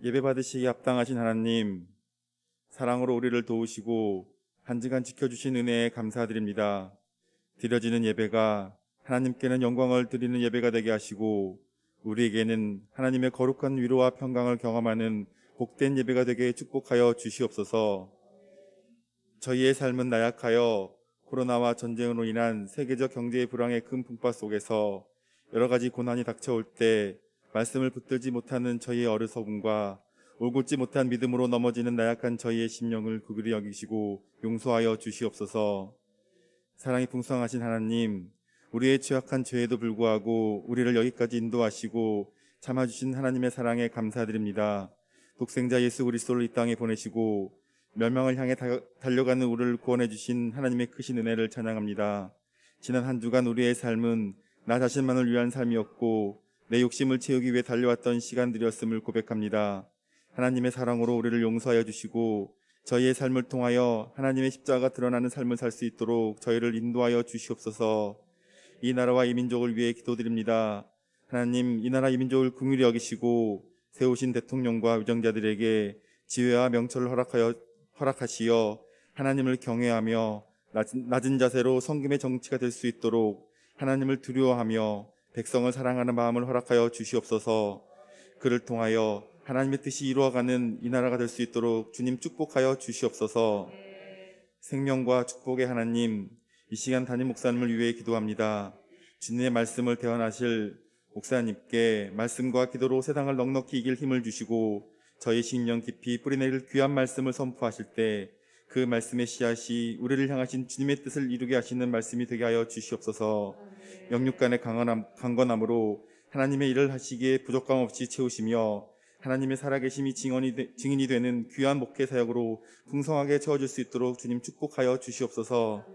예배 받으시기에 합당하신 하나님, 사랑으로 우리를 도우시고 한 주간 지켜주신 은혜에 감사드립니다. 드려지는 예배가 하나님께는 영광을 드리는 예배가 되게 하시고 우리에게는 하나님의 거룩한 위로와 평강을 경험하는 복된 예배가 되게 축복하여 주시옵소서. 저희의 삶은 나약하여 코로나와 전쟁으로 인한 세계적 경제의 불황의 큰 풍파 속에서 여러 가지 고난이 닥쳐올 때 말씀을 붙들지 못하는 저희의 어리석음과 올곧지 못한 믿음으로 넘어지는 나약한 저희의 심령을 긍휼히 여기시고 용서하여 주시옵소서. 사랑이 풍성하신 하나님, 우리의 취약한 죄에도 불구하고 우리를 여기까지 인도하시고 참아주신 하나님의 사랑에 감사드립니다. 독생자 예수 그리스도를 이 땅에 보내시고 멸망을 향해 달려가는 우리를 구원해 주신 하나님의 크신 은혜를 찬양합니다. 지난 한 주간 우리의 삶은 나 자신만을 위한 삶이었고 내 욕심을 채우기 위해 달려왔던 시간들이었음을 고백합니다. 하나님의 사랑으로 우리를 용서하여 주시고 저희의 삶을 통하여 하나님의 십자가가 드러나는 삶을 살 수 있도록 저희를 인도하여 주시옵소서. 이 나라와 이 민족을 위해 기도드립니다. 하나님, 이 나라 이 민족을 긍휼히 여기시고 세우신 대통령과 위정자들에게 지혜와 명철을 허락하시어 하나님을 경외하며 낮은 자세로 섬김의 정치가 될 수 있도록 하나님을 두려워하며 백성을 사랑하는 마음을 허락하여 주시옵소서. 그를 통하여 하나님의 뜻이 이루어가는 이 나라가 될 수 있도록 주님 축복하여 주시옵소서. 생명과 축복의 하나님, 이 시간 담임 목사님을 위해 기도합니다. 주님의 말씀을 대언하실 목사님께 말씀과 기도로 세상을 넉넉히 이길 힘을 주시고 저희 심령 깊이 뿌리내릴 귀한 말씀을 선포하실 때 그 말씀의 씨앗이 우리를 향하신 주님의 뜻을 이루게 하시는 말씀이 되게 하여 주시옵소서. 영육간의 강건함으로 하나님의 일을 하시기에 부족함 없이 채우시며 하나님의 살아계심이 증인이 되는 귀한 목회 사역으로 풍성하게 채워줄 수 있도록 주님 축복하여 주시옵소서.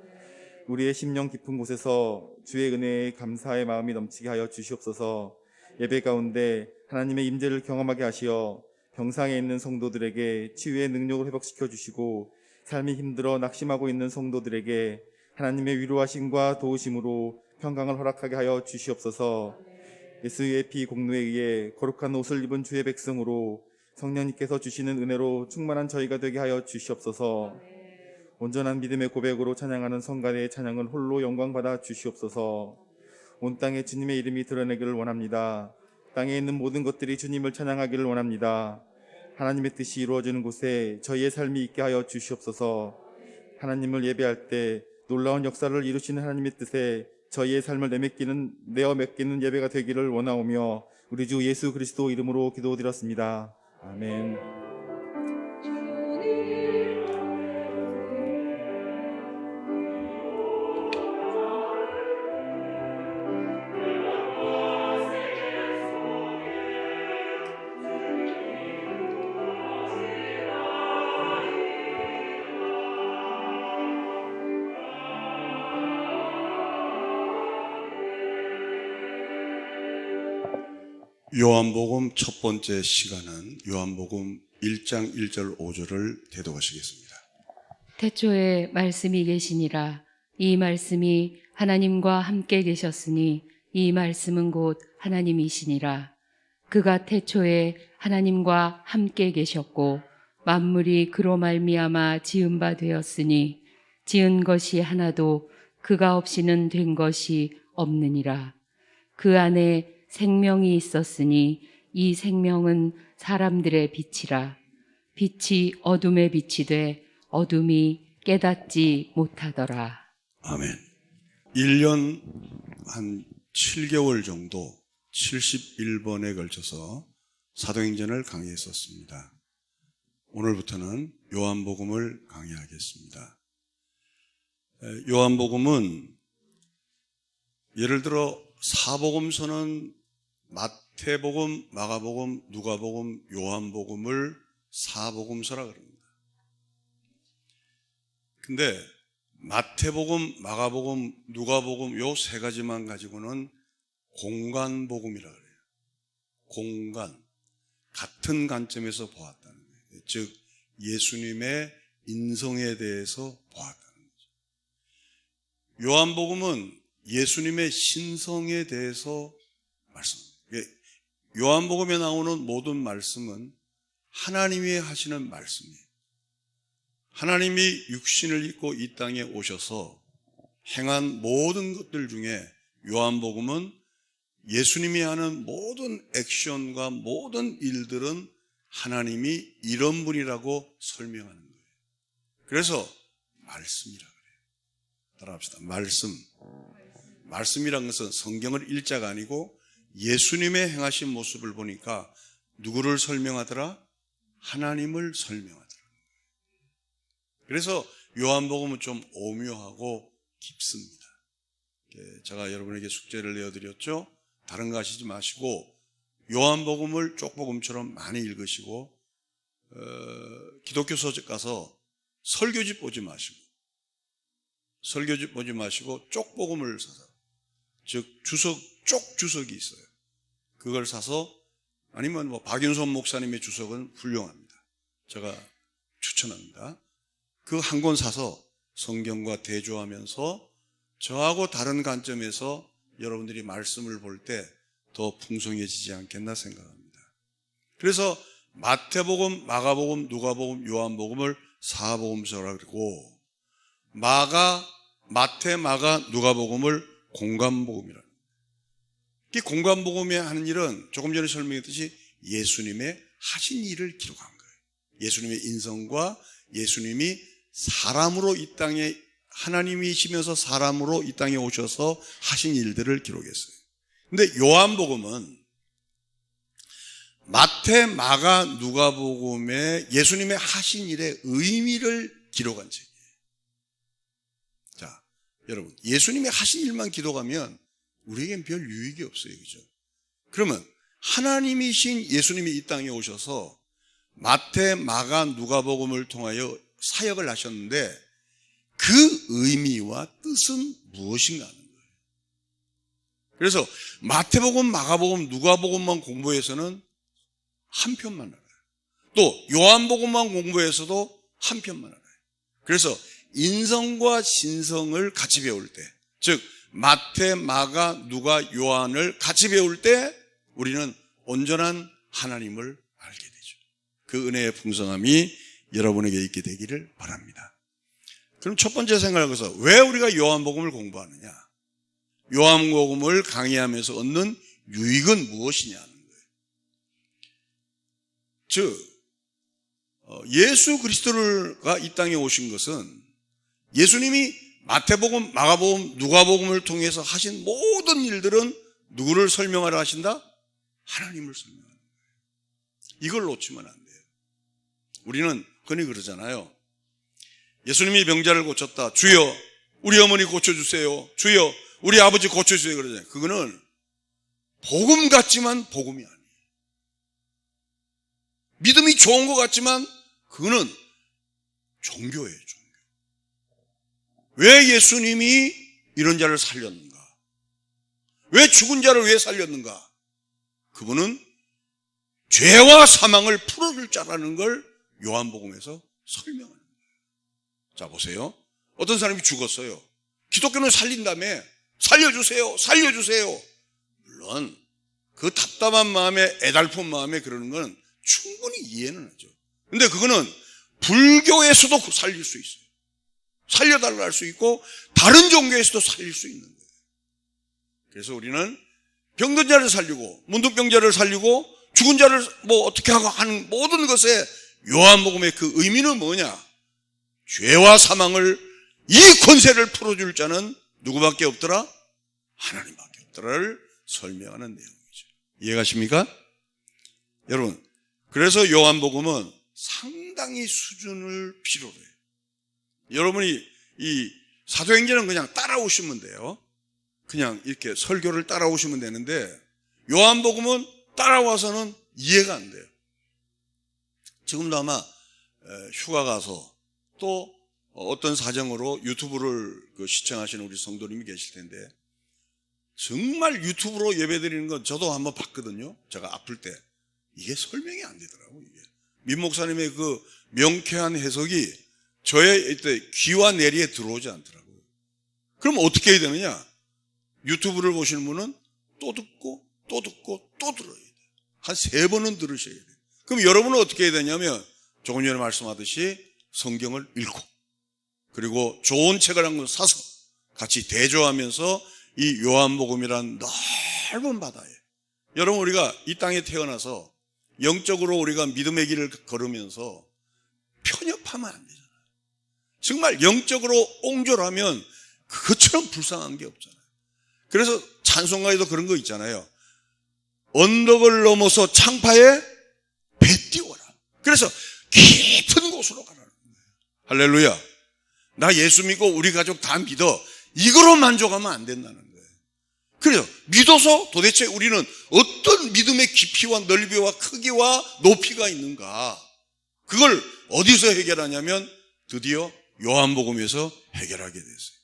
우리의 심령 깊은 곳에서 주의 은혜에 감사의 마음이 넘치게 하여 주시옵소서. 예배 가운데 하나님의 임재를 경험하게 하시어 병상에 있는 성도들에게 치유의 능력을 회복시켜 주시고 삶이 힘들어 낙심하고 있는 성도들에게 하나님의 위로하심과 도우심으로 평강을 허락하게 하여 주시옵소서. 예수의 피 공로에 의해 거룩한 옷을 입은 주의 백성으로 성령님께서 주시는 은혜로 충만한 저희가 되게 하여 주시옵소서. 온전한 믿음의 고백으로 찬양하는 성가대의 찬양은 홀로 영광받아 주시옵소서. 온 땅에 주님의 이름이 드러내기를 원합니다. 땅에 있는 모든 것들이 주님을 찬양하기를 원합니다. 하나님의 뜻이 이루어지는 곳에 저희의 삶이 있게 하여 주시옵소서. 하나님을 예배할 때 놀라운 역사를 이루시는 하나님의 뜻에 저희의 삶을 내어 맡기는 예배가 되기를 원하오며 우리 주 예수 그리스도 이름으로 기도드렸습니다. 아멘. 요한복음 첫 번째 시간은 요한복음 1장 1절 5절을 대독하시겠습니다. 태초에 말씀이 계시니라. 이 말씀이 하나님과 함께 계셨으니 이 말씀은 곧 하나님이시니라. 그가 태초에 하나님과 함께 계셨고 만물이 그로 말미암아 지은 바 되었으니 지은 것이 하나도 그가 없이는 된 것이 없느니라. 그 안에 생명이 있었으니 이 생명은 사람들의 빛이라. 빛이 어둠에 빛이 돼 어둠이 깨닫지 못하더라. 아멘. 1년 한 7개월 정도 71번에 걸쳐서 사도행전을 강의했었습니다. 오늘부터는 요한복음을 강의하겠습니다. 요한복음은 예를 들어 사복음서는 마태복음, 마가복음, 누가복음, 요한복음을 사복음서라 그럽니다. 근데 마태복음, 마가복음, 누가복음 요 세 가지만 가지고는 공간복음이라 그래요. 공간, 같은 관점에서 보았다는 거예요. 즉 예수님의 인성에 대해서 보았다는 거죠. 요한복음은 예수님의 신성에 대해서 말씀합니다. 요한복음에 나오는 모든 말씀은 하나님이 하시는 말씀이에요. 하나님이 육신을 입고 이 땅에 오셔서 행한 모든 것들 중에 요한복음은 예수님이 하는 모든 액션과 모든 일들은 하나님이 이런 분이라고 설명하는 거예요. 그래서 말씀이라 그래요. 따라합시다. 말씀. 말씀이란 것은 성경을 읽자가 아니고 예수님의 행하신 모습을 보니까 누구를 설명하더라? 하나님을 설명하더라. 그래서 요한복음은 좀 오묘하고 깊습니다. 제가 여러분에게 숙제를 내어드렸죠. 다른 거 하시지 마시고 요한복음을 쪽복음처럼 많이 읽으시고 기독교 서적 가서 설교집 보지 마시고 쪽복음을 사서, 즉 쪽 주석이 있어요. 그걸 사서, 아니면 뭐 박윤선 목사님의 주석은 훌륭합니다. 제가 추천합니다. 그 한 권 사서 성경과 대조하면서 저하고 다른 관점에서 여러분들이 말씀을 볼 때 더 풍성해지지 않겠나 생각합니다. 그래서 마태복음, 마가복음, 누가복음, 요한복음을 사복음서라고 그러고 마태, 마가, 누가복음을 공관복음이라고 합니다. 이 공관복음이 하는 일은 조금 전에 설명했듯이 예수님의 하신 일을 기록한 거예요. 예수님의 인성과 예수님이 사람으로 이 땅에, 하나님이시면서 사람으로 이 땅에 오셔서 하신 일들을 기록했어요. 근데 요한복음은 마태, 마가, 누가복음에 예수님의 하신 일의 의미를 기록한 책이에요. 자, 여러분, 예수님의 하신 일만 기록하면 우리에겐 별 유익이 없어요. 그죠? 그러면 하나님이신 예수님이 이 땅에 오셔서 마태, 마가, 누가복음을 통하여 사역을 하셨는데 그 의미와 뜻은 무엇인가 하는 거예요. 그래서 마태복음, 마가복음, 누가복음만 공부해서는 한 편만 알아요. 또 요한복음만 공부해서도 한 편만 알아요. 그래서 인성과 신성을 같이 배울 때, 즉 마태, 마가, 누가, 요한을 같이 배울 때 우리는 온전한 하나님을 알게 되죠. 그 은혜의 풍성함이 여러분에게 있게 되기를 바랍니다. 그럼 첫 번째 생각을 해서 왜 우리가 요한복음을 공부하느냐? 요한복음을 강의하면서 얻는 유익은 무엇이냐 하는 거예요. 즉 예수 그리스도가 이 땅에 오신 것은 예수님이 마태복음, 마가복음, 누가복음을 통해서 하신 모든 일들은 누구를 설명하라 하신다? 하나님을 설명하는 거예요. 이걸 놓치면 안 돼요. 우리는 흔히 그러잖아요. 예수님이 병자를 고쳤다. 주여, 우리 어머니 고쳐주세요. 주여, 우리 아버지 고쳐주세요. 그러잖아요. 그거는 복음 같지만 복음이 아니에요. 믿음이 좋은 것 같지만 그거는 종교예요, 종교. 왜 예수님이 이런 자를 살렸는가? 왜 죽은 자를 왜 살렸는가? 그분은 죄와 사망을 풀어줄 자라는 걸 요한복음에서 설명하는 거예요. 자, 보세요. 어떤 사람이 죽었어요. 기독교는 살린다며 살려주세요, 살려주세요. 물론 그 답답한 마음에, 애달픈 마음에 그러는 건 충분히 이해는 하죠. 근데 그거는 불교에서도 살릴 수 있어요. 살려달라 할 수 있고 다른 종교에서도 살릴 수 있는 거예요. 그래서 우리는 병든 자를 살리고 문둥병자를 살리고 죽은 자를 뭐 어떻게 하고 하는 모든 것에 요한복음의 그 의미는 뭐냐? 죄와 사망을, 이 권세를 풀어줄 자는 누구밖에 없더라? 하나님밖에 없더라를 설명하는 내용이죠. 이해가십니까? 여러분, 그래서 요한복음은 상당히 수준을 필요로 해요. 여러분이 이 사도행전은 그냥 따라오시면 돼요. 그냥 이렇게 설교를 따라오시면 되는데 요한복음은 따라와서는 이해가 안 돼요. 지금도 아마 휴가 가서 또 어떤 사정으로 유튜브를 시청하시는 우리 성도님이 계실 텐데 정말 유튜브로 예배드리는 건 저도 한번 봤거든요. 제가 아플 때. 이게 설명이 안 되더라고요. 이게. 민 목사님의 그 명쾌한 해석이 저의 이때 귀와 내리에 들어오지 않더라고요. 그럼 어떻게 해야 되느냐? 유튜브를 보시는 분은 또 듣고 또 듣고 또 들어야 돼요. 한 3번은 들으셔야 돼요. 그럼 여러분은 어떻게 해야 되냐면 조금 전에 말씀하듯이 성경을 읽고 그리고 좋은 책을 한 권 사서 같이 대조하면서 이 요한복음이란 넓은 바다에 여러분 우리가 이 땅에 태어나서 영적으로 우리가 믿음의 길을 걸으면서 편협하면 안 되잖아요. 정말 영적으로 옹졸하면 그것처럼 불쌍한 게 없잖아요. 그래서 찬송가에도 그런 거 있잖아요. 언덕을 넘어서 창파에 배 띄워라. 그래서 깊은 곳으로 가라는 거예요. 할렐루야. 나 예수 믿고 우리 가족 다 믿어. 이거로 만족하면 안 된다는 거예요. 그래서 믿어서 도대체 우리는 어떤 믿음의 깊이와 넓이와 크기와 높이가 있는가. 그걸 어디서 해결하냐면 드디어 요한복음에서 해결하게 됐어요.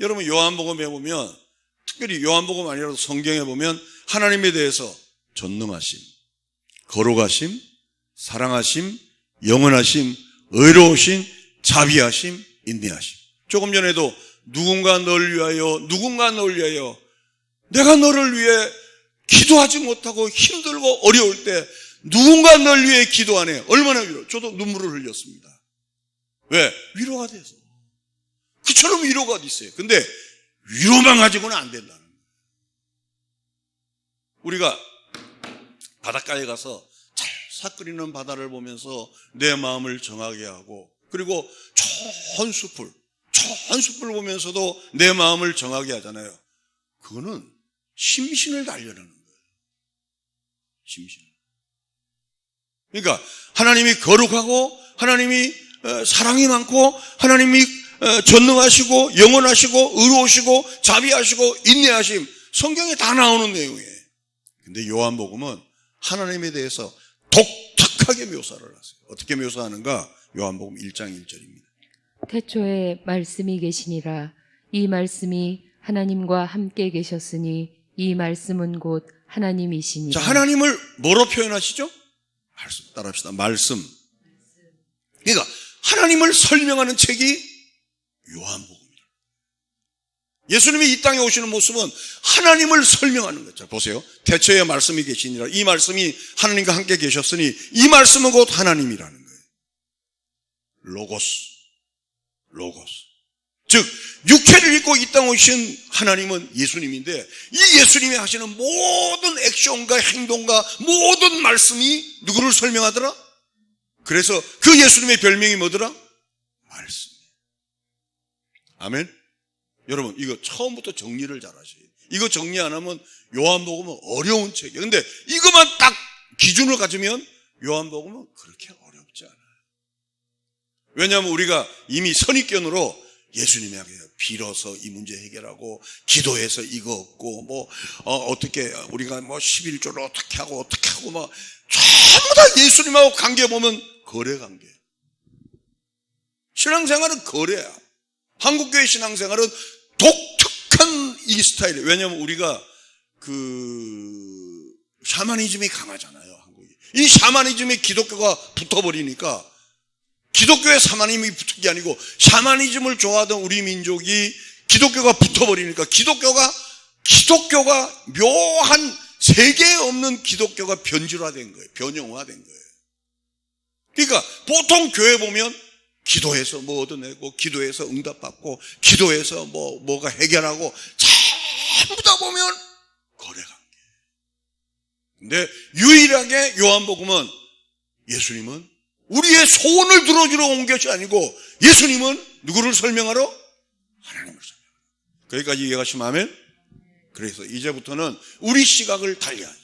여러분 요한복음에 보면 특별히 요한복음 아니라도 성경에 보면 하나님에 대해서 전능하심, 거룩하심, 사랑하심, 영원하심, 의로우심, 자비하심, 인내하심. 조금 전에도 누군가 너를 위하여 내가 너를 위해 기도하지 못하고 힘들고 어려울 때 누군가 너를 위해 기도하네. 얼마나 위로. 저도 눈물을 흘렸습니다. 왜? 위로가 돼서. 그처럼 위로가 어디 있어요. 근데 위로만 가지고는 안 된다는 거예요. 우리가 바닷가에 가서 잘 끓이는 바다를 보면서 내 마음을 정하게 하고 그리고 좋은 숲을 보면서도 내 마음을 정하게 하잖아요. 그거는 심신을 단련하는 거예요. 심신. 그러니까 하나님이 거룩하고 하나님이 사랑이 많고 하나님이 전능하시고 영원하시고 의로우시고 자비하시고 인내하심 성경에 다 나오는 내용이에요. 근데 요한복음은 하나님에 대해서 독특하게 묘사를 하세요. 어떻게 묘사하는가? 요한복음 1장 1절입니다. 태초에 말씀이 계시니라. 이 말씀이 하나님과 함께 계셨으니 이 말씀은 곧 하나님이시니라. 자, 하나님을 뭐로 표현하시죠? 말씀, 따라합시다. 말씀. 그러니까 하나님을 설명하는 책이 요한복음이다. 예수님이 이 땅에 오시는 모습은 하나님을 설명하는 거죠. 보세요. 태초에 말씀이 계시니라. 이 말씀이 하나님과 함께 계셨으니 이 말씀은 곧 하나님이라는 거예요. 로고스. 즉 육체를 입고 이 땅에 오신 하나님은 예수님인데 이 예수님이 하시는 모든 액션과 행동과 모든 말씀이 누구를 설명하더라? 그래서 그 예수님의 별명이 뭐더라? 말씀. 아멘. 여러분 이거 처음부터 정리를 잘 하셔야 돼요. 이거 정리 안 하면 요한복음은 어려운 책이에요. 근데 이것만 딱 기준을 가지면 요한복음은 그렇게 어렵지 않아요. 왜냐하면 우리가 이미 선입견으로 예수님에게 빌어서 이 문제 해결하고 기도해서 이거 얻고 어떻게 우리가 11조를 어떻게 하고 전부 다 예수님하고 관계 보면 거래 관계. 신앙생활은 거래야. 한국교회 신앙생활은 독특한 이 스타일이에요. 왜냐하면 우리가 샤머니즘이 강하잖아요. 한국이. 이 샤머니즘에 기독교가 붙어버리니까 기독교에 샤머니즘이 붙은 게 아니고 샤머니즘을 좋아하던 우리 민족이 기독교가 붙어버리니까 기독교가 묘한 세계에 없는 기독교가 변질화된 거예요. 변형화된 거예요. 그러니까 보통 교회 보면 기도해서 뭐 얻어내고 기도해서 응답받고 기도해서 뭐가 해결하고 전부 다 보면 거래관계. 근데 유일하게 요한복음은 예수님은 우리의 소원을 들어주러 온 것이 아니고 예수님은 누구를 설명하러? 하나님을 설명하러. 거기까지 이해가시면 아멘? 그래서 이제부터는 우리 시각을 달리하자.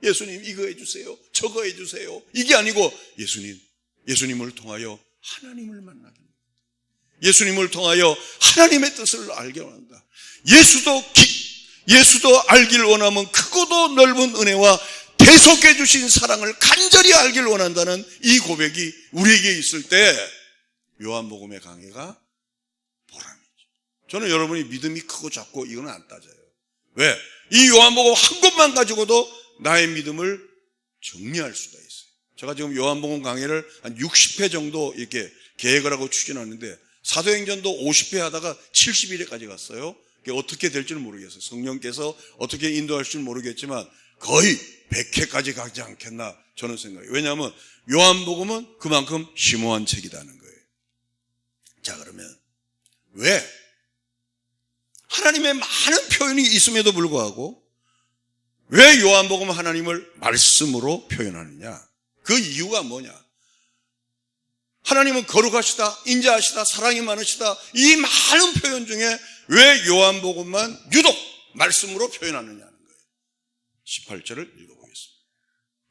예수님 이거 해주세요. 저거 해주세요. 이게 아니고 예수님을 통하여 하나님을 만나게 합니다. 예수님을 통하여 하나님의 뜻을 알게 원한다. 예수도 알기를 원하면 크고도 넓은 은혜와 대속해 주신 사랑을 간절히 알기를 원한다는 이 고백이 우리에게 있을 때 요한복음의 강해가 보람이죠. 저는 여러분이 믿음이 크고 작고 이거는 안 따져요. 왜? 이 요한복음 한 것만 가지고도 나의 믿음을 정리할 수가 있어요. 제가 지금 요한복음 강해를 한 60회 정도 이렇게 계획을 하고 추진하는데 사도행전도 50회 하다가 71회까지 갔어요. 어떻게 될지는 모르겠어요. 성령께서 어떻게 인도하실지는 모르겠지만 거의 100회까지 가지 않겠나 저는 생각해요. 왜냐하면 요한복음은 그만큼 심오한 책이라는 거예요. 자, 그러면 왜 하나님의 많은 표현이 있음에도 불구하고 왜 요한복음은 하나님을 말씀으로 표현하느냐? 그 이유가 뭐냐? 하나님은 거룩하시다, 인자하시다, 사랑이 많으시다, 이 많은 표현 중에 왜 요한복음만 유독 말씀으로 표현하느냐는 거예요. 18절을 읽어보겠습니다.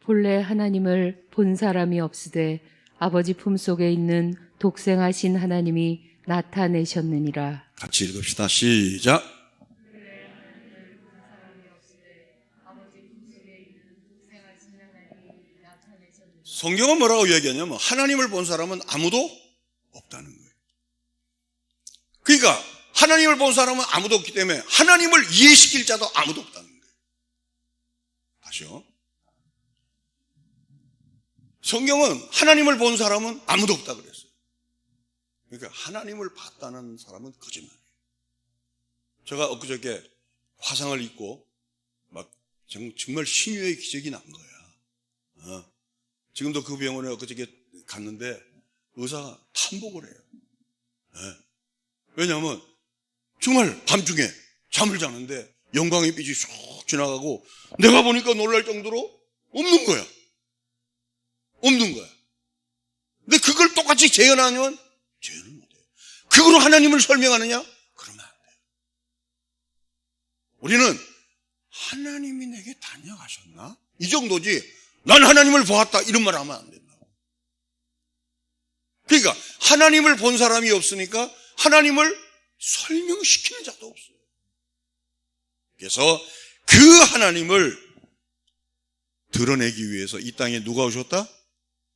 본래 하나님을 본 사람이 없으되 아버지 품속에 있는 독생하신 하나님이 나타내셨느니라. 같이 읽읍시다. 시작. 성경은 뭐라고 이야기하냐면 하나님을 본 사람은 아무도 없다는 거예요. 그러니까 하나님을 본 사람은 아무도 없기 때문에 하나님을 이해시킬 자도 아무도 없다는 거예요. 다시요. 성경은 하나님을 본 사람은 아무도 없다 그랬어요. 그러니까 하나님을 봤다는 사람은 거짓말이에요. 제가 엊그저께 화상을 입고 막 정말 신유의 기적이 난 거야. 지금도 그 병원에 엊그저께 갔는데 의사가 탐복을 해요. 왜냐하면 정말 밤중에 잠을 자는데 영광의 빛이 쑥 지나가고 내가 보니까 놀랄 정도로 없는 거야. 없는 거야. 근데 그걸 똑같이 재현하면 재현을 못해요. 그걸로 하나님을 설명하느냐? 그러면 안 돼요. 우리는 하나님이 내게 다녀가셨나? 이 정도지 난 하나님을 보았다 이런 말 하면 안 된다고. 그러니까 하나님을 본 사람이 없으니까 하나님을 설명시키는 자도 없어요. 그래서 그 하나님을 드러내기 위해서 이 땅에 누가 오셨다?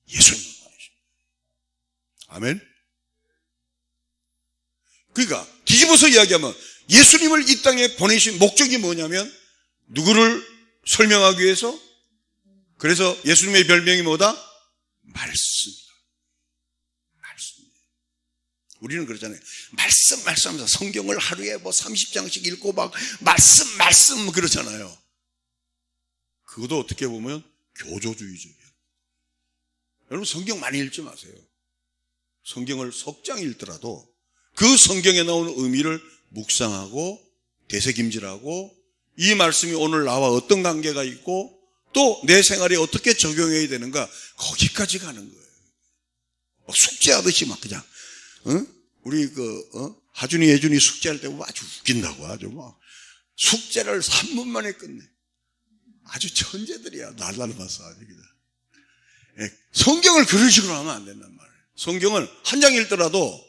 예수님이 오셨다. 아멘. 그러니까 뒤집어서 이야기하면 예수님을 이 땅에 보내신 목적이 뭐냐면 누구를 설명하기 위해서? 그래서 예수님의 별명이 뭐다? 말씀이다. 말씀. 우리는 그러잖아요. 말씀 하면서 성경을 하루에 30장씩 읽고 막 말씀 그러잖아요. 그것도 어떻게 보면 교조주의적이에요. 여러분 성경 많이 읽지 마세요. 성경을 석 장 읽더라도 그 성경에 나오는 의미를 묵상하고 되새김질하고 이 말씀이 오늘 나와 어떤 관계가 있고 또 내 생활에 어떻게 적용해야 되는가 거기까지 가는 거예요. 막 숙제하듯이 막 그냥 우리 하준이 예준이 숙제할 때 아주 웃긴다고 아주 막 숙제를 3분 만에 끝내. 아주 천재들이야. 날라르면서 아주 그냥. 성경을 그런 식으로 하면 안 된단 말이에요. 성경을 한 장 읽더라도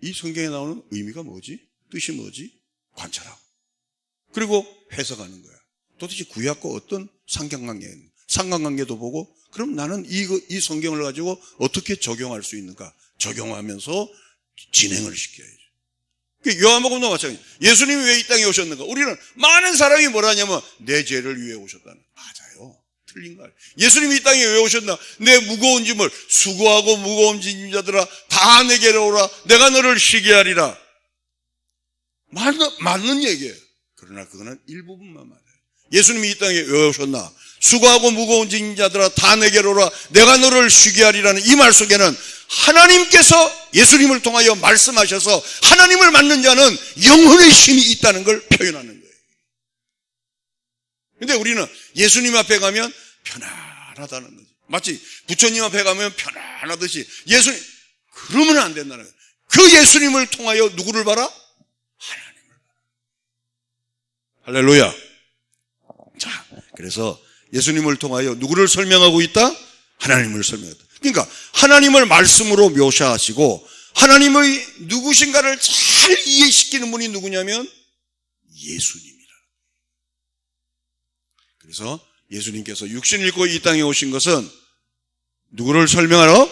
이 성경에 나오는 의미가 뭐지? 뜻이 뭐지? 관찰하고 그리고 해석하는 거야. 도대체 구약과 어떤 상관관계도 보고 그럼 나는 이 성경을 가지고 어떻게 적용할 수 있는가? 적용하면서 진행을 시켜야죠. 요한복음도 마찬가지예요. 예수님이 왜 이 땅에 오셨는가? 우리는 많은 사람이 뭐라냐면 내 죄를 위해 오셨다는. 맞아요. 틀린 거 아니에요. 예수님이 이 땅에 왜 오셨나? 내 무거운 짐을 수고하고 무거운 짐 자들아 다 내게로 오라. 내가 너를 쉬게 하리라. 맞는 얘기예요. 그러나 그거는 일부분만 맞아요. 예수님이 이 땅에 왜 오셨나? 수고하고 무거운 짐 자들아 다 내게로 오라. 내가 너를 쉬게 하리라는 이 말 속에는 하나님께서 예수님을 통하여 말씀하셔서 하나님을 만난 자는 영혼의 쉼이 있다는 걸 표현하는 거예요. 근데 우리는 예수님 앞에 가면 편안하다는 거지. 마치 부처님 앞에 가면 편안하듯이 예수님, 그러면 안 된다는 거예요. 그 예수님을 통하여 누구를 봐라? 하나님을 봐라. 할렐루야. 자, 그래서 예수님을 통하여 누구를 설명하고 있다? 하나님을 설명했다. 그러니까 하나님을 말씀으로 묘사하시고 하나님의 누구신가를 잘 이해시키는 분이 누구냐면 예수님이라. 그래서 예수님께서 육신 입고 이 땅에 오신 것은 누구를 설명하러?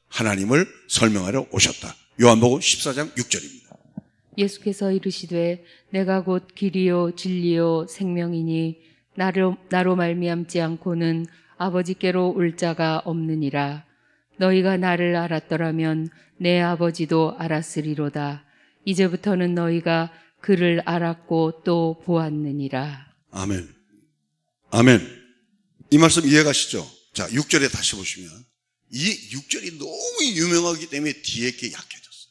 하나님을 설명하러 오셨다. 요한복음 14장 6절입니다. 예수께서 이르시되 내가 곧 길이요 진리요 생명이니 나로 말미암지 않고는 아버지께로 올 자가 없느니라. 너희가 나를 알았더라면 내 아버지도 알았으리로다. 이제부터는 너희가 그를 알았고 또 보았느니라. 아멘. 아멘. 이 말씀 이해가시죠? 자, 6절에 다시 보시면 이 6절이 너무 유명하기 때문에 뒤에 게 약해졌어요.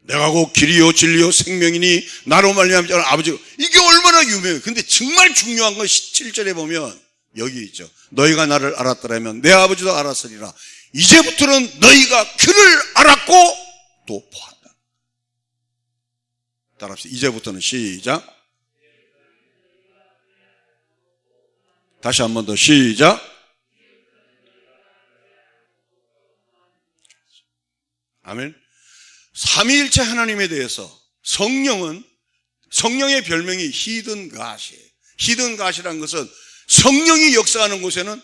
내가 곧 길이요 진리요 생명이니 나로 말미암지 않은 아버지. 이게 얼마나 유명해요. 근데 정말 중요한 건 17절에 보면 여기 있죠. 너희가 나를 알았더라면 내 아버지도 알았으리라. 이제부터는 너희가 그를 알았고 또 보았다. 따라합시다. 이제부터는 시작. 다시 한 번 더 시작. 아멘. 삼위일체 하나님에 대해서 성령의 별명이 히든 갓이에요. 히든 갓이라는 것은 성령이 역사하는 곳에는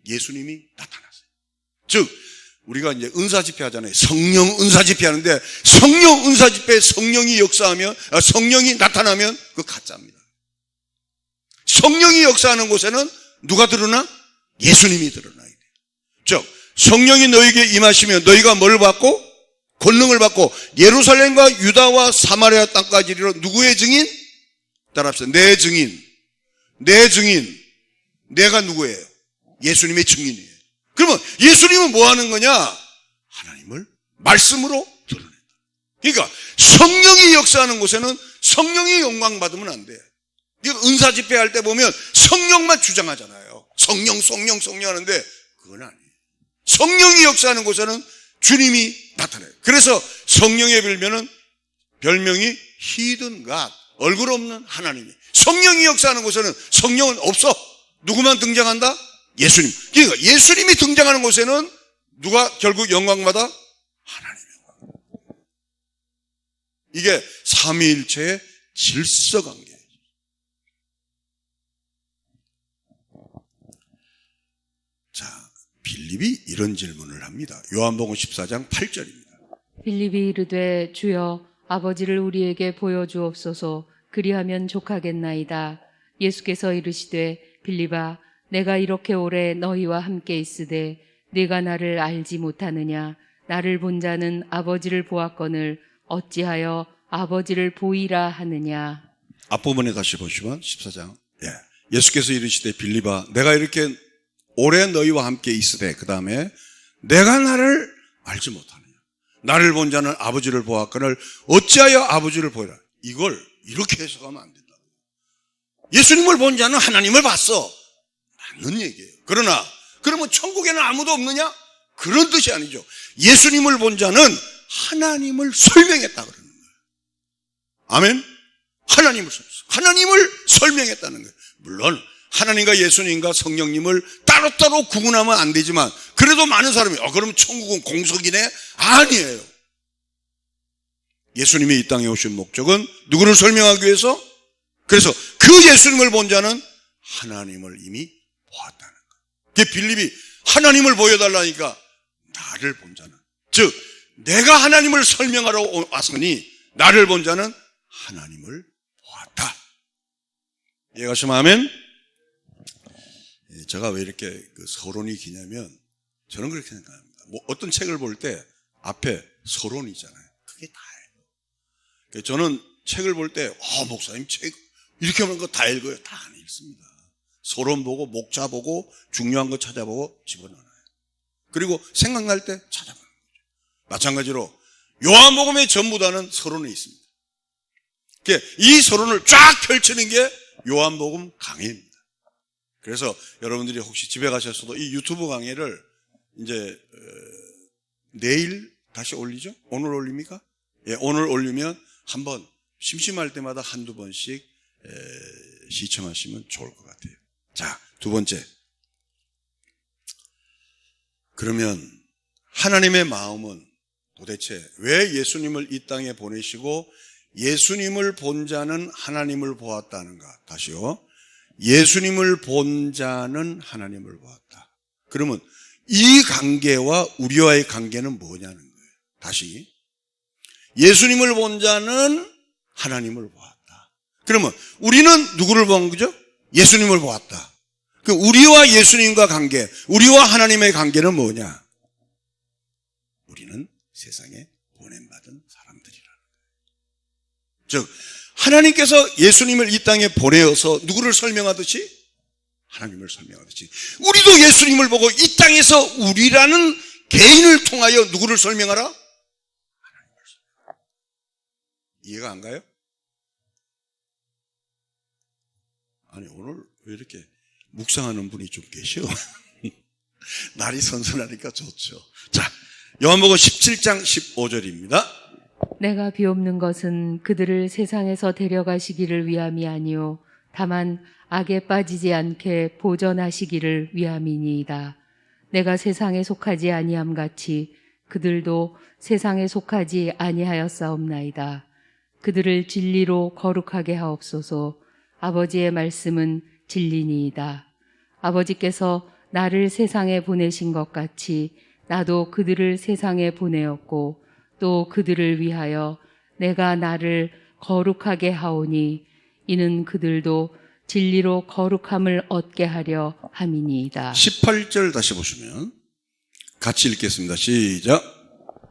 예수님이 나타났어요. 즉 우리가 이제 은사 집회 하잖아요. 성령 은사 집회 하는데 성령 은사 집회에 성령이 역사하면 성령이 나타나면 그 가짜입니다. 성령이 역사하는 곳에는 누가 드러나? 예수님이 드러나야 돼요. 즉 성령이 너에게 임하시면 너희가 뭘 받고? 권능을 받고 예루살렘과 유다와 사마리아 땅까지 이르러 누구의 증인? 따라합시다. 내 증인. 내가 누구예요? 예수님의 증인이에요. 그러면 예수님은 뭐 하는 거냐? 하나님을 말씀으로 드러낸다. 그러니까 성령이 역사하는 곳에는 성령이 영광 받으면 안 돼. 은사 집회할 때 보면 성령만 주장하잖아요. 성령 하는데 그건 아니에요. 성령이 역사하는 곳에는 주님이 나타나요. 그래서 성령의 별명이 히든 갓, 얼굴 없는 하나님이. 성령이 역사하는 곳에는 성령은 없어. 누구만 등장한다? 예수님. 그러니까 예수님이 등장하는 곳에는 누가 결국 영광받아? 하나님의 영광. 이게 삼위일체의 질서관계예요. 자, 빌립이 이런 질문을 합니다. 요한복음 14장 8절입니다. 빌립이 이르되 주여 아버지를 우리에게 보여주옵소서. 그리하면 족하겠나이다. 예수께서 이르시되 빌립아 내가 이렇게 오래 너희와 함께 있으되 네가 나를 알지 못하느냐. 나를 본 자는 아버지를 보았거늘 어찌하여 아버지를 보이라 하느냐. 앞부분에 다시 보시면 14장. 예수께서 이르시되 빌립아 내가 이렇게 오래 너희와 함께 있으되 그 다음에 내가 나를 알지 못하느냐. 나를 본 자는 아버지를 보았거늘 어찌하여 아버지를 보이라. 이걸 이렇게 해석하면 안 된다. 예수님을 본 자는 하나님을 봤어. 맞는 얘기예요. 그러면 천국에는 아무도 없느냐? 그런 뜻이 아니죠. 예수님을 본 자는 하나님을 설명했다 그러는 거예요. 아멘? 하나님을 설명했다는 거예요. 물론 하나님과 예수님과 성령님을 따로따로 구분하면 안 되지만 그래도 많은 사람이 그러면 천국은 공석이네? 아니에요. 예수님이 이 땅에 오신 목적은 누구를 설명하기 위해서? 그래서 그 예수님을 본 자는 하나님을 이미 보았다는 거예요. 빌립이 하나님을 보여달라니까 나를 본 자는, 즉 내가 하나님을 설명하러 왔으니 나를 본 자는 하나님을 보았다. 이해가시면 아멘? 제가 왜 이렇게 서론이 기냐면 저는 그렇게 생각합니다. 어떤 책을 볼 때 앞에 서론이 있잖아요. 그게 다예요. 저는 책을 볼 때 목사님 책 이렇게 하는 거 다 읽어요. 다 안 읽습니다. 서론 보고 목차 보고 중요한 거 찾아보고 집어넣어요. 그리고 생각날 때 찾아보는 거죠. 마찬가지로 요한복음의 전부 다는 서론에 있습니다. 이 서론을 쫙 펼치는 게 요한복음 강해입니다. 그래서 여러분들이 혹시 집에 가셨어도 이 유튜브 강의를 이제 내일 다시 올리죠? 오늘 올립니까? 오늘 올리면 한번 심심할 때마다 한두 번씩 시청하시면 좋을 것 같아요. 자, 두 번째. 그러면 하나님의 마음은 도대체 왜 예수님을 이 땅에 보내시고 예수님을 본 자는 하나님을 보았다는가? 다시요. 예수님을 본 자는 하나님을 보았다. 그러면 이 관계와 우리와의 관계는 뭐냐는 거예요. 다시. 예수님을 본 자는 하나님을 보았다. 그러면 우리는 누구를 본 거죠? 예수님을 보았다. 우리와 예수님과 관계, 우리와 하나님의 관계는 뭐냐? 우리는 세상에 보냄받은 사람들이라는 거예요. 즉 하나님께서 예수님을 이 땅에 보내어서 누구를 설명하듯이? 하나님을 설명하듯이 우리도 예수님을 보고 이 땅에서 우리라는 개인을 통하여 누구를 설명하라? 하나님을 설명하라. 이해가 안 가요? 아니 오늘 왜 이렇게 묵상하는 분이 좀 계셔? 날이 선선하니까 좋죠. 자, 요한복음 17장 15절입니다. 내가 비옵는 것은 그들을 세상에서 데려가시기를 위함이 아니요 다만 악에 빠지지 않게 보전하시기를 위함이니이다. 내가 세상에 속하지 아니함 같이 그들도 세상에 속하지 아니하였사옵나이다. 그들을 진리로 거룩하게 하옵소서. 아버지의 말씀은 진리니이다. 아버지께서 나를 세상에 보내신 것 같이 나도 그들을 세상에 보내었고 또 그들을 위하여 내가 나를 거룩하게 하오니 이는 그들도 진리로 거룩함을 얻게 하려 함이니이다. 18절 다시 보시면 같이 읽겠습니다. 시작.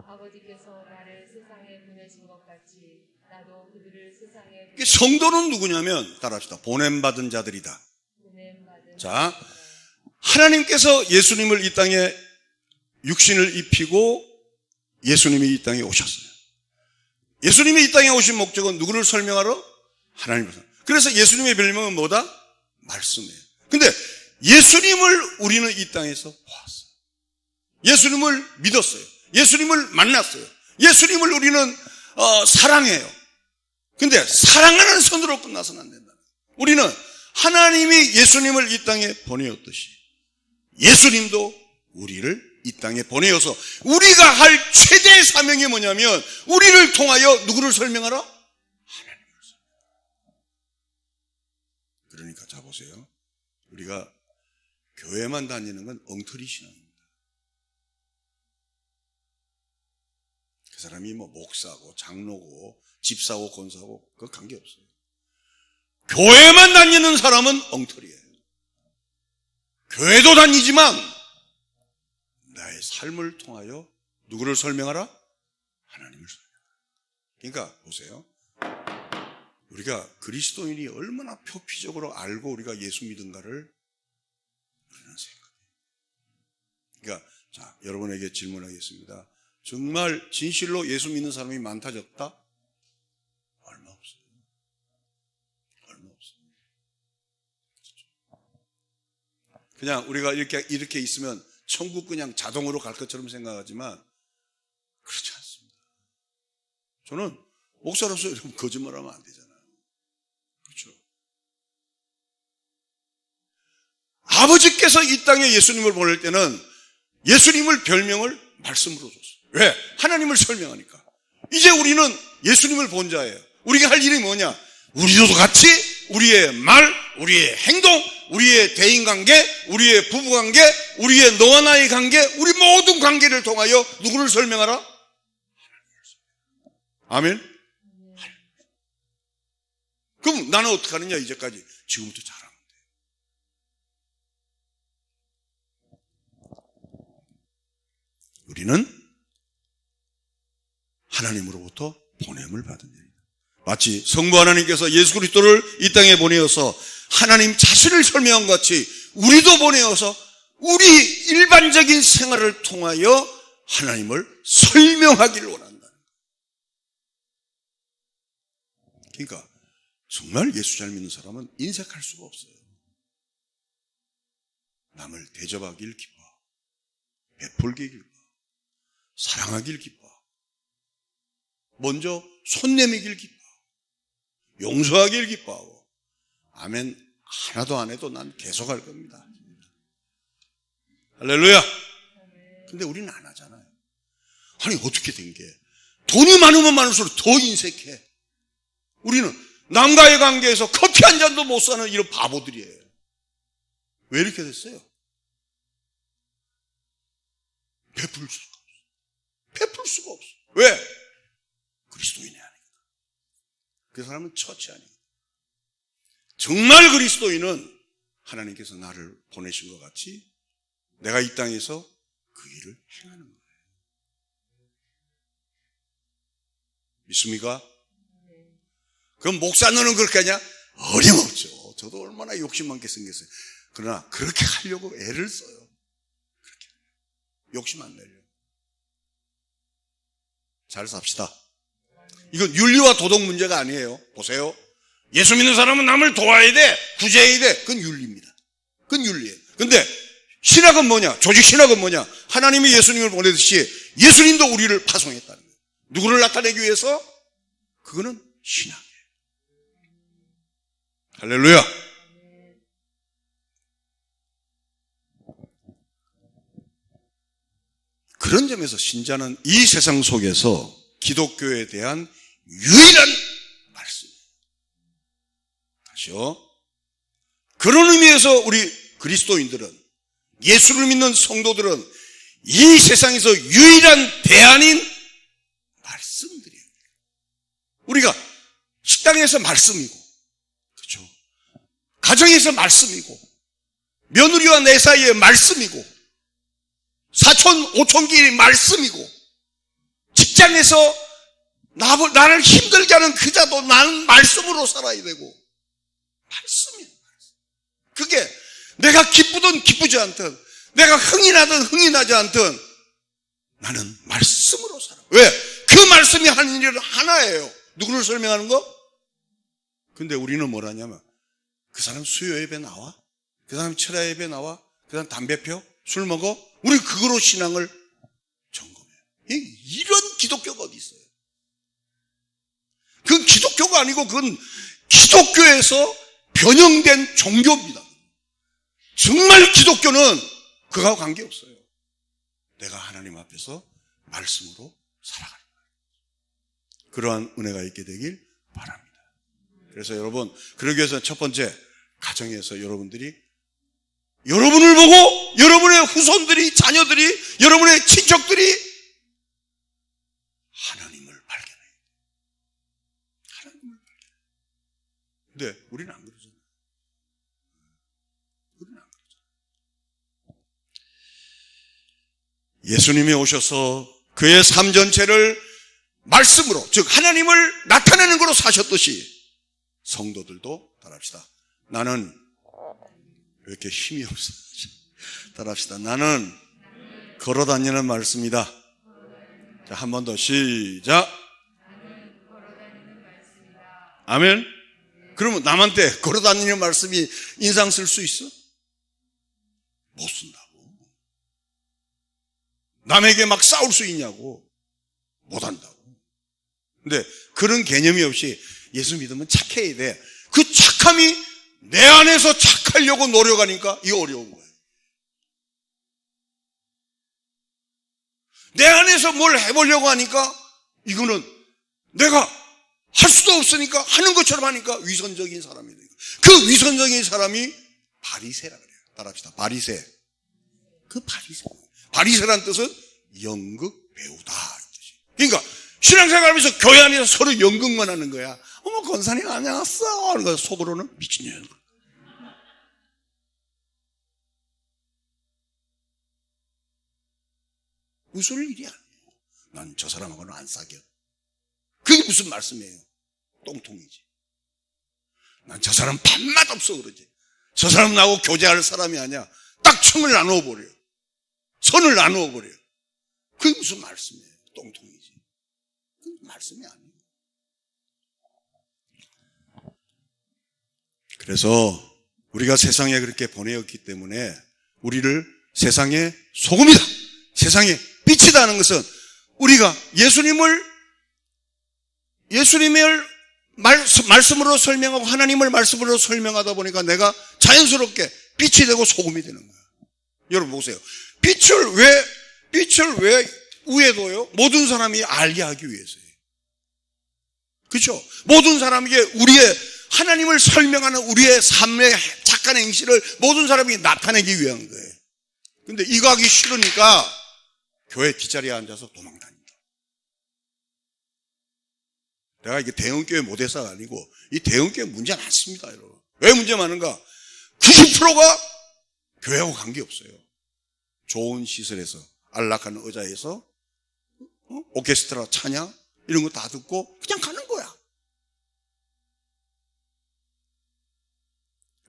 아버지께서 나를 세상에 보내신 것 같이 나도 그들을 세상에 성도는 누구냐면 따라합시다. 보냄받은 자들이다. 자, 하나님께서 예수님을 이 땅에 육신을 입히고 예수님이 이 땅에 오셨어요. 예수님이 이 땅에 오신 목적은 누구를 설명하러? 하나님을 설명하러. 그래서 예수님의 별명은 뭐다? 말씀이에요. 근데 예수님을 우리는 이 땅에서 보았어요. 예수님을 믿었어요. 예수님을 만났어요. 예수님을 우리는 사랑해요. 근데 사랑하는 선으로 끝나서는 안 된다. 우리는 하나님이 예수님을 이 땅에 보내었듯이 예수님도 우리를 이 땅에 보내어서 우리가 할 최대의 사명이 뭐냐면 우리를 통하여 누구를 설명하라? 하나님을 설명하라. 그러니까 자 보세요. 우리가 교회만 다니는 건 엉터리 신앙입니다. 그 사람이 뭐 목사고 장로고 집사고 권사고 그거 관계없어요. 교회만 다니는 사람은 엉터리예요. 교회도 다니지만 나의 삶을 통하여 누구를 설명하라? 하나님을 설명하라. 그러니까 보세요. 우리가 그리스도인이 얼마나 표피적으로 알고 우리가 예수 믿은가를 우리는 생각해요. 그러니까 자, 여러분에게 질문하겠습니다. 정말 진실로 예수 믿는 사람이 많다 적다? 얼마 없어요. 얼마 없어요. 그냥 우리가 이렇게 있으면 천국 그냥 자동으로 갈 것처럼 생각하지만 그렇지 않습니다. 저는 목사로서 이런 거짓말하면 안 되잖아요. 그렇죠? 아버지께서 이 땅에 예수님을 보낼 때는 예수님을 별명을 말씀으로 줬어요. 왜? 하나님을 설명하니까. 이제 우리는 예수님을 본 자예요. 우리가 할 일이 뭐냐? 우리도 같이 우리의 말, 우리의 행동, 우리의 대인관계, 우리의 부부관계, 우리의 너와 나의 관계, 우리 모든 관계를 통하여 누구를 설명하라? 하나님을 설명하라. 아멘? 그럼 나는 어떻게 하느냐? 이제까지 지금부터 잘하면 돼. 우리는 하나님으로부터 보냄을 받은 자입니다. 마치 성부 하나님께서 예수 그리스도를 이 땅에 보내어서 하나님 자신을 설명한 것 같이 우리도 보내어서 우리 일반적인 생활을 통하여 하나님을 설명하기를 원한다. 그러니까 정말 예수 잘 믿는 사람은 인색할 수가 없어요. 남을 대접하길 기뻐, 베풀길 기뻐, 사랑하길 기뻐, 먼저 손 내미길 기뻐, 용서하길 기뻐하고. 아멘. 하나도 안 해도 난 계속 할 겁니다. 할렐루야. 근데 우리는 안 하잖아요. 아니 어떻게 된 게 돈이 많으면 많을수록 더 인색해. 우리는 남과의 관계에서 커피 한 잔도 못 사는 이런 바보들이에요. 왜 이렇게 됐어요? 베풀 수가 없어. 베풀 수가 없어. 왜? 그리스도인이 아니거든. 그 사람은 처치 아니거든. 정말 그리스도인은 하나님께서 나를 보내신 것 같이 내가 이 땅에서 그 일을 행하는 거예요. 믿습니까? 그럼 목사 너는 그렇게 하냐? 어림없죠. 저도 얼마나 욕심 많게 생겼어요. 그러나 그렇게 하려고 애를 써요. 그렇게 욕심 안 내려고. 잘 삽시다. 이건 윤리와 도덕 문제가 아니에요. 보세요. 예수 믿는 사람은 남을 도와야 돼, 구제해야 돼. 그건 윤리입니다. 그건 윤리예요. 근데 신학은 뭐냐? 조직 신학은 뭐냐? 하나님이 예수님을 보내듯이 예수님도 우리를 파송했다는 거예요. 누구를 나타내기 위해서? 그거는 신학이에요. 할렐루야. 그런 점에서 신자는 이 세상 속에서 기독교에 대한 유일한 말씀이에요. 다시요. 그런 의미에서 우리 그리스도인들은, 예수를 믿는 성도들은 이 세상에서 유일한 대안인 말씀들이에요. 우리가 식당에서 말씀이고, 그렇죠? 가정에서 말씀이고, 며느리와 내 사이에 말씀이고, 사촌 오촌끼리 말씀이고, 직장에서 나를 힘들게 하는 그 자도 나는 말씀으로 살아야 되고, 말씀이에요. 그게 내가 기쁘든 기쁘지 않든, 내가 흥이 나든 흥이 나지 않든 나는 말씀으로 살아. 왜? 그 말씀이 하는 일은 하나예요. 누구를 설명하는 거? 근데 우리는 뭘 하냐면, 그 사람 수요 예배 나와? 그 사람 철야 예배 나와? 그 사람 담배 펴? 술 먹어? 우리 그거로 신앙을 점검해요. 이런 기독교가 어디 있어요? 그건 기독교가 아니고 그건 기독교에서 변형된 종교입니다. 정말 기독교는 그거하고 관계없어요. 내가 하나님 앞에서 말씀으로 살아가는 거예요. 그러한 은혜가 있게 되길 바랍니다. 그래서 여러분, 그러기 위해서 첫 번째, 가정에서 여러분들이 여러분을 보고 여러분의 후손들이, 자녀들이, 여러분의 친척들이 하나님을 발견해요. 하나님을 발견해요. 근데 우리는 안 그러잖아요. 우리는 안 그러잖아요. 예수님이 오셔서 그의 삶 전체를 말씀으로, 즉 하나님을 나타내는 것으로 사셨듯이 성도들도 따라합시다. 나는 왜 이렇게 힘이 없어? 따라합시다. 나는 걸어다니는 말씀이다. 자, 한 번 더 시작. 아멘. 그러면 남한테 걸어다니는 말씀이 인상 쓸 수 있어? 못 쓴다고. 남에게 막 싸울 수 있냐고. 못 한다고. 근데 그런 개념이 없이 예수 믿으면 착해야 돼. 그 착함이 내 안에서 착하려고 노력하니까 이거 어려운 거예요. 내 안에서 뭘 해보려고 하니까 이거는 내가 할 수도 없으니까 하는 것처럼 하니까 위선적인 사람이 돼요. 그 위선적인 사람이 바리새라 그래요. 따라합시다. 바리새. 그 바리새. 바리새란 뜻은 연극 배우다. 그러니까 신앙생활하면서 교회 안에서 서로 연극만 하는 거야. 어머, 권사님 안녕하세요 하는 거야. 속으로는 미친년. 웃을 일이 아니에요. 난 저 사람하고는 안 사겨. 그게 무슨 말씀이에요? 똥통이지. 난 저 사람 밥맛 없어 그러지. 저 사람 나하고 교제할 사람이 아니야. 딱 청을 나누어 버려요. 선을 나누어 버려요. 그게 무슨 말씀이에요? 똥통이지. 그게 말씀이 아니에요. 그래서 우리가 세상에 그렇게 보내었기 때문에 우리를 세상의 소금이다, 세상의 빛이다 하는 것은 우리가 예수님을 말씀으로 설명하고 하나님을 말씀으로 설명하다 보니까 내가 자연스럽게 빛이 되고 소금이 되는 거야. 여러분 보세요. 빛을 왜 위에 둬요? 모든 사람이 알게 하기 위해서예요. 그렇죠? 모든 사람에게 우리의 하나님을 설명하는 우리의 삶의 착한 행실을 모든 사람이 나타내기 위한 거예요. 근데 이거 하기 싫으니까 교회 뒷자리에 앉아서 도망다닌다. 내가 이게 대형교회 모대사가 아니고 이 대형교회 문제 많습니다, 여러분. 왜 문제 많은가? 90%가 교회하고 관계없어요. 좋은 시설에서, 안락한 의자에서 오케스트라 찬양 이런 거 다 듣고 그냥 가는 거야.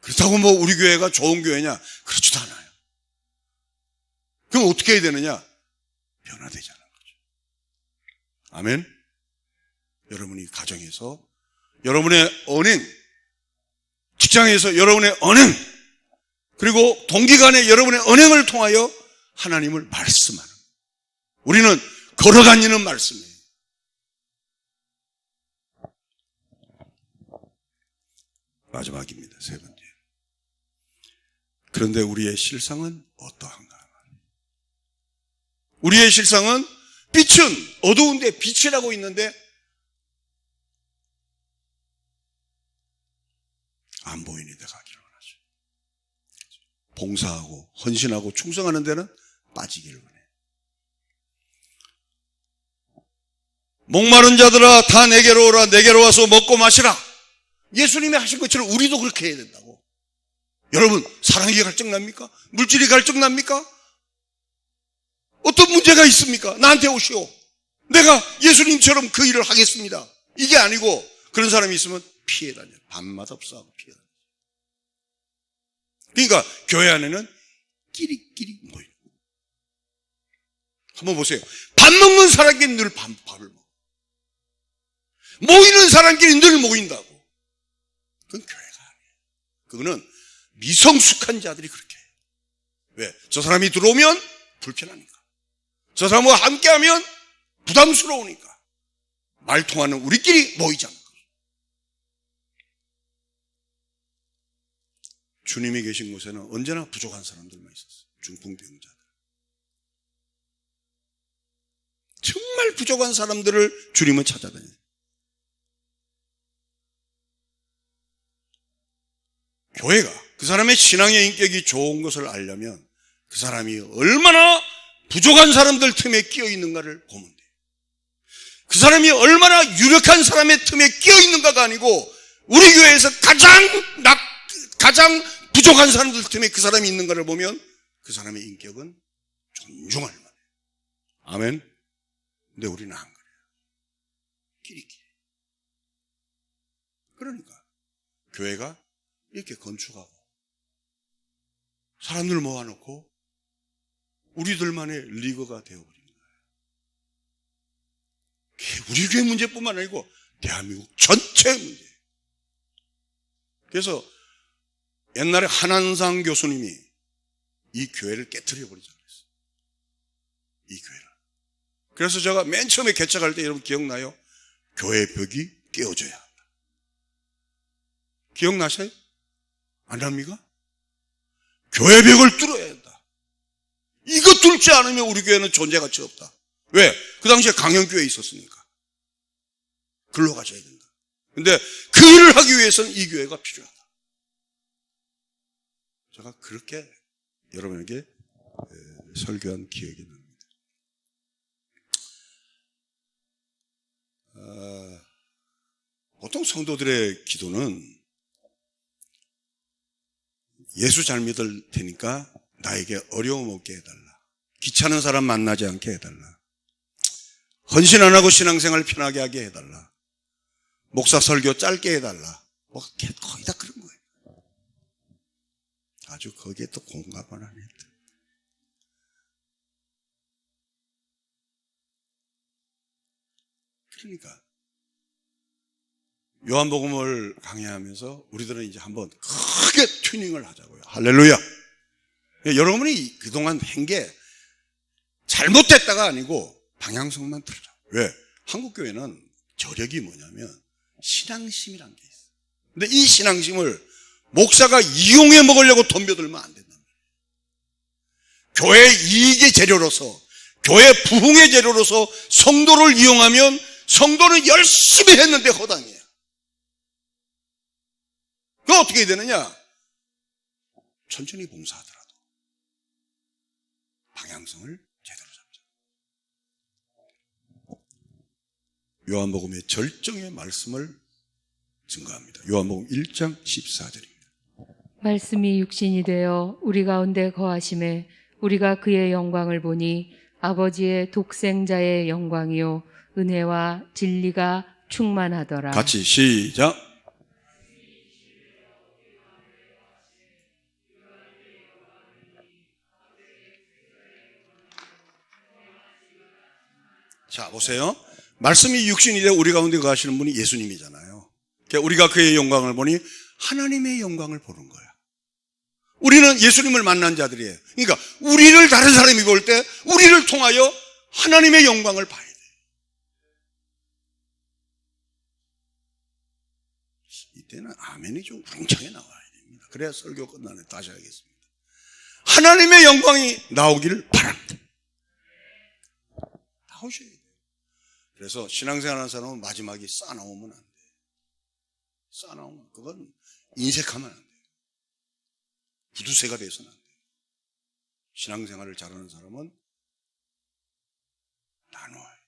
그렇다고 뭐 우리 교회가 좋은 교회냐? 그렇지도 않아요. 그럼 어떻게 해야 되느냐? 변화되자는 거죠. 아멘. 여러분이 가정에서, 여러분의 언행, 직장에서 여러분의 언행, 그리고 동기간에 여러분의 언행을 통하여 하나님을 말씀하는, 우리는 걸어다니는 말씀이에요. 마지막입니다. 세 번째. 그런데 우리의 실상은 어떠한가? 우리의 실상은 빛은 어두운데 빛이라고 있는데 안 보이는 데 가기를 원하죠. 봉사하고 헌신하고 충성하는 데는 빠지기를 원해요. 목마른 자들아 다 내게로 오라. 내게로 와서 먹고 마시라. 예수님이 하신 것처럼 우리도 그렇게 해야 된다고. 여러분, 사랑이 갈증납니까? 물질이 갈증납니까? 어떤 문제가 있습니까? 나한테 오시오. 내가 예수님처럼 그 일을 하겠습니다. 이게 아니고 그런 사람이 있으면 피해 다녀요. 밤마다 없어하고 피해 다녀요. 그러니까 교회 안에는 끼리끼리 모이는 거예요. 한번 보세요. 밥 먹는 사람끼리 늘 밥을 먹어. 모이는 사람끼리 늘 모인다고. 그건 교회가 아니에요. 그거는 미성숙한 자들이 그렇게 해요. 왜? 저 사람이 들어오면 불편하니까. 저 사람과 함께하면 부담스러우니까. 말 통하는 우리끼리 모이자는 거죠. 주님이 계신 곳에는 언제나 부족한 사람들만 있었어요. 중풍병자들. 정말 부족한 사람들을 주님은 찾아다녀요. 교회가 그 사람의 신앙의 인격이 좋은 것을 알려면 그 사람이 얼마나 부족한 사람들 틈에 끼어 있는가를 보면 돼요. 그 사람이 얼마나 유력한 사람의 틈에 끼어 있는가가 아니고 우리 교회에서 가장 부족한 사람들 틈에 그 사람이 있는가를 보면 그 사람의 인격은 존중할 만해요. 아멘. 근데 우리는 안 그래요. 끼리끼리. 그러니까 교회가 이렇게 건축하고 사람들 모아놓고 우리들만의 리그가 되어버린 거예요. 우리 교회 문제뿐만 아니고 대한민국 전체의 문제예요. 그래서 옛날에 한한상 교수님이 이 교회를 깨트려버리자고 그랬어요. 이 교회를. 그래서 제가 맨 처음에 개척할 때 여러분 기억나요? 교회 벽이 깨어져야 한다. 기억나세요? 안 납니까? 교회 벽을 뚫어야 한다. 이거 뚫지 않으면 우리 교회는 존재 가치 없다. 왜? 그 당시에 강형교회에 있었으니까. 글로 가셔야 된다. 근데 그 일을 하기 위해서는 이 교회가 필요하다. 제가 그렇게 여러분에게 설교한 기억이 납니다. 보통 성도들의 기도는 예수 잘 믿을 테니까 나에게 어려움 없게 해달라. 귀찮은 사람 만나지 않게 해달라. 헌신 안 하고 신앙생활 편하게 하게 해달라. 목사 설교 짧게 해달라. 뭐 거의 다 그런 거예요. 아주 거기에 또 공감을 안 했다. 그러니까 요한복음을 강의하면서 우리들은 이제 한번 크게 튜닝을 하자고요. 할렐루야. 여러분이 그동안 한 게 잘못됐다가 아니고 방향성만 틀자. 왜? 한국교회는 저력이 뭐냐면 신앙심이란 게 있어요. 근데 이 신앙심을 목사가 이용해 먹으려고 덤벼들면 안 된다. 교회 이익의 재료로서, 교회 부흥의 재료로서 성도를 이용하면 성도는 열심히 했는데 허당이에요. 그거 어떻게 되느냐? 천천히 봉사하더라도 방향성을 제대로 잡자. 요한복음의 절정의 말씀을 증거합니다. 요한복음 1장 14절입니다. 말씀이 육신이 되어 우리 가운데 거하심에 우리가 그의 영광을 보니 아버지의 독생자의 영광이요 은혜와 진리가 충만하더라. 같이 시작. 자, 보세요. 말씀이 육신이 되어 우리 가운데 거하시는 분이 예수님이잖아요. 그러니까 우리가 그의 영광을 보니 하나님의 영광을 보는 거야. 우리는 예수님을 만난 자들이에요. 그러니까 우리를 다른 사람이 볼 때 우리를 통하여 하나님의 영광을 봐야 돼요. 이때는 아멘이 좀 우렁차게 나와야 됩니다. 그래야 설교 끝나네. 다시 하겠습니다. 하나님의 영광이 나오기를 바랍니다. 나오셔야 돼요. 그래서 신앙생활하는 사람은 마지막에 싸나오면 안 돼요. 싸나오면 그건 인색하면 안 돼요. 구두쇠가 돼서는 안 돼요. 신앙생활을 잘하는 사람은 나눠야 돼요.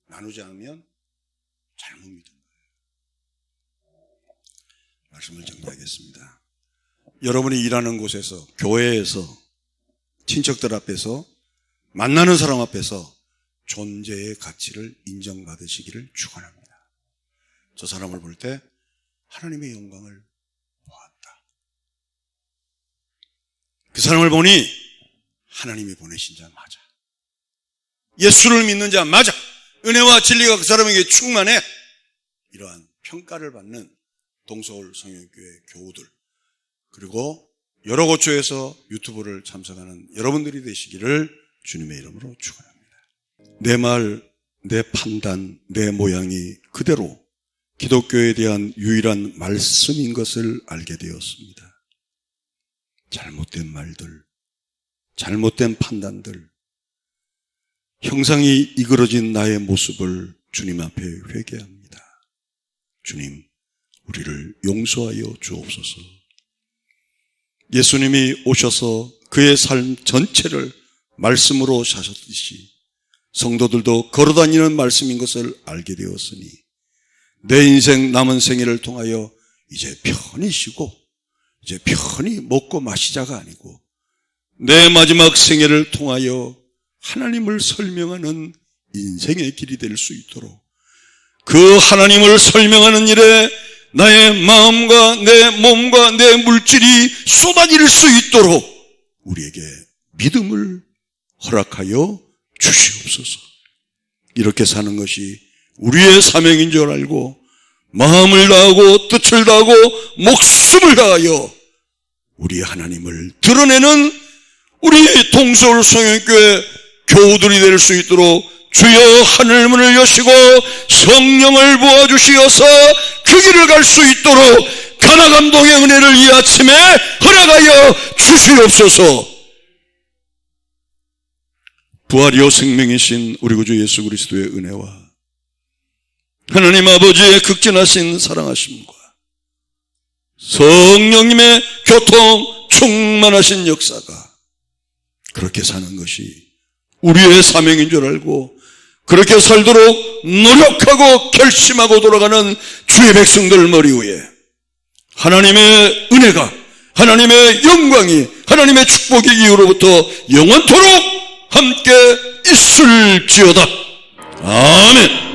나누지 않으면 잘못 믿은 거예요. 말씀을 정리하겠습니다. 여러분이 일하는 곳에서, 교회에서, 친척들 앞에서, 만나는 사람 앞에서 존재의 가치를 인정받으시기를 축원합니다. 저 사람을 볼 때 하나님의 영광을 보았다. 그 사람을 보니 하나님이 보내신 자 맞아. 예수를 믿는 자 맞아. 은혜와 진리가 그 사람에게 충만해. 이러한 평가를 받는 동서울 성형교회 교우들, 그리고 여러 곳에서 유튜브를 참석하는 여러분들이 되시기를 주님의 이름으로 축원합니다. 내 말, 내 판단, 내 모양이 그대로 기독교에 대한 유일한 말씀인 것을 알게 되었습니다. 잘못된 말들, 잘못된 판단들, 형상이 이그러진 나의 모습을 주님 앞에 회개합니다. 주님, 우리를 용서하여 주옵소서. 예수님이 오셔서 그의 삶 전체를 말씀으로 사셨듯이 성도들도 걸어다니는 말씀인 것을 알게 되었으니 내 인생 남은 생애를 통하여 이제 편히 쉬고 이제 편히 먹고 마시자가 아니고 내 마지막 생애를 통하여 하나님을 설명하는 인생의 길이 될 수 있도록 그 하나님을 설명하는 일에 나의 마음과 내 몸과 내 물질이 쏟아질 수 있도록 우리에게 믿음을 허락하여 주시옵소서. 이렇게 사는 것이 우리의 사명인 줄 알고 마음을 다하고 뜻을 다하고 목숨을 다하여 우리 하나님을 드러내는 우리 동서울 성형교회 교우들이 될 수 있도록 주여 하늘문을 여시고 성령을 부어주시어서 그 길을 갈 수 있도록 가나 감동의 은혜를 이 아침에 허락하여 주시옵소서. 부활이요 생명이신 우리 구주 예수 그리스도의 은혜와 하나님 아버지의 극진하신 사랑하심과 성령님의 교통 충만하신 역사가 그렇게 사는 것이 우리의 사명인 줄 알고 그렇게 살도록 노력하고 결심하고 돌아가는 주의 백성들 머리 위에 하나님의 은혜가, 하나님의 영광이, 하나님의 축복이 이후로부터 영원토록 함께 있을지어다. 아멘.